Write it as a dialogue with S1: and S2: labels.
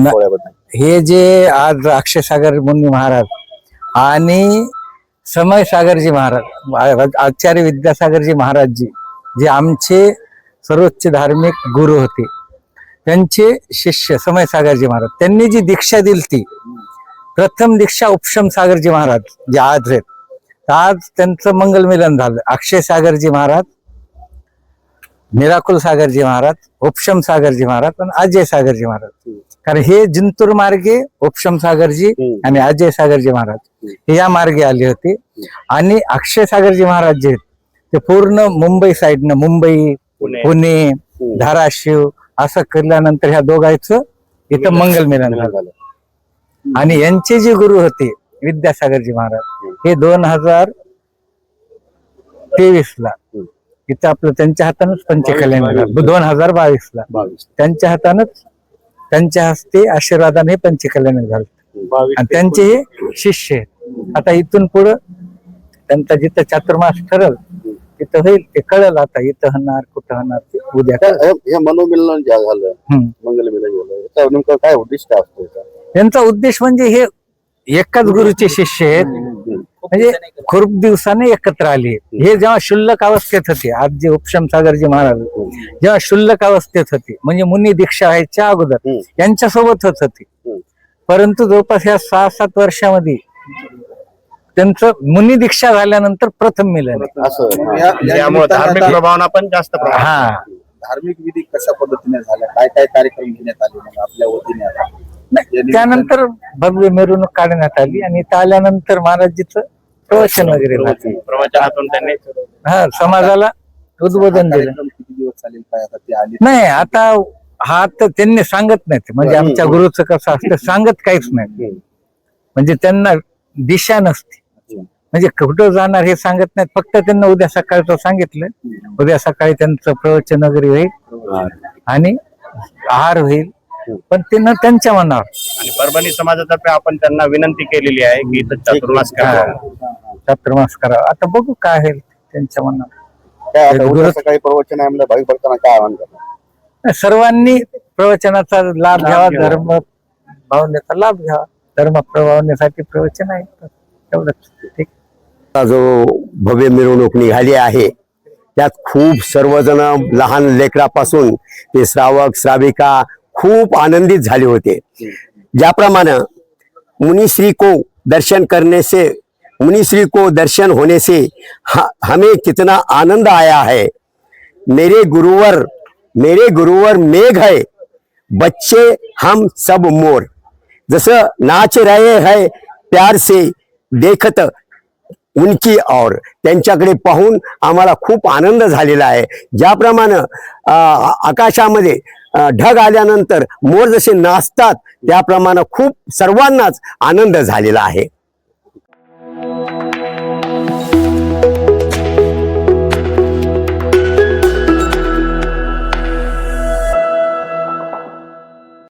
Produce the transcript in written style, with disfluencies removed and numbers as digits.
S1: सोहळ्याबद्दल?
S2: हे जे आज अक्षयसागर मुनी महाराज आणि समय सागरजी महाराज, आचार्य विद्यासागरजी महाराजजी, जे आमचे सर्वोच्च धार्मिक गुरु होते, त्यांचे शिष्य समय सागरजी महाराज, त्यांनी जी दीक्षा दिली ती प्रथम दीक्षा उपशम सागरजी महाराज जे आज आहेत. आज त्यांचं मंगल मिलन झालं. अक्षय सागरजी महाराज, निराकुल सागरजी महाराज, उपशम सागरजी महाराज आणि अजय सागरजी महाराज. कारण हे जिंतूर मार्गे उपशम सागरजी आणि अजय सागरजी महाराज हे या मार्गे आले होते. आणि अक्षय सागरजी महाराज जे आहेत ते पूर्ण मुंबई साईडनं, मुंबई, पुणे, धाराशिव असं केल्यानंतर ह्या दोघांचं इथं मंगल मिलन झालं. आणि यांचे जे गुरु होते विद्यासागरजी महाराज, हे 2023 ला इथं आपलं त्यांच्या हातानच पंचकल्याण झालं. 2022 ला त्यांच्या हातानच, त्यांच्या हस्ते आशीर्वादाने पंचकल्याण झालं. आणि त्यांचे हे शिष्य आहेत. आता इथून पुढं त्यांचा जिथं चातुर्मास ठरल तिथं होईल, ते कळलं. आता इथं होणार, कुठं होणार ते उद्या.
S1: हे मनोमिलन जे झालं, मंगल मिलन झालं, याचा नेमकं काय उद्दिष्ट असतो?
S2: त्यांचा उद्देश म्हणजे हे एकाच गुरुचे शिष्य आहेत, म्हणजे खूप दिवसाने एकत्र आले. हे जेव्हा शुल्लक अवस्थेत होते, आज जे उपशम सागरजी महाराज जेव्हा शुल्लक अवस्थेत होते, म्हणजे मुनी दीक्षा व्हायच्या अगोदर यांच्या सोबत होत होते. परंतु जवळपास या 6-7 वर्षामध्ये त्यांचं मुनी दीक्षा झाल्यानंतर प्रथम मिलन.
S1: धार्मिक प्रभावना पण जास्त.
S2: हा,
S3: धार्मिक विधी कशा पद्धतीने झाल्या, काय काय कार्यक्रम घेण्यात आले आपल्या वतीने?
S2: त्यानंतर भव्य मिरवणूक काढण्यात आली आणि इथं आल्यानंतर महाराजजीचं प्रवचन वगैरे झालं.
S1: प्रवचनातून त्यांनी
S2: समाजाला उद्बोधन दिलं.
S3: किती दिवस चालेल काय आता ते आले?
S2: नाही, आता हा तर त्यांनी सांगत नाहीत. म्हणजे आमच्या गुरुचं कसं असतं, सांगत काहीच नाही. म्हणजे त्यांना दिशा नसते, म्हणजे कुठं जाणार हे सांगत नाहीत. फक्त त्यांना उद्या सकाळचं सांगितलं, उद्या सकाळी त्यांचं प्रवचन वगैरे होईल आणि आहार होईल, पण ते न त्यांच्या मनावर.
S1: आणि परभणी समाजातर्फे आपण त्यांना विनंती केलेली आहे की इथं चातुर्मास करावा.
S2: चातुर्मास करावा. आता बघू काय होईल त्यांच्या मनावर.
S1: सकाळी प्रवचन आहे म्हणजे भाविक भक्तांना काय आवाहन करणार?
S2: सर्वांनी प्रवचनाचा लाभ घ्यावा, धर्म भावनेचा लाभ घ्यावा. धर्म प्रभावनेसाठी प्रवचन आहे, एवढंच. ठीक.
S4: जो भव्य मिरवणूक निघाली आहे त्यात खूप सर्वजण, लहान लेकरापासून ते श्रावक श्राविका खूप आनंदित झाले होते. ज्याप्रमाणे मुनिश्री को दर्शन होने से हमें कितना आनंद आया है. मेरे गुरुवर मेघ है, बच्चे हम सब मोर. जसं नाच रहे हैं प्यार से देखत उनकी और, त्यांच्याकडे पाहून आम्हाला खूप आनंद झालेला आहे. ज्याप्रमाणे आकाशामध्ये ढग आल्यानंतर मोर जसे नाचतात त्याप्रमाणे खूप सर्वांनाच आनंद झालेला आहे.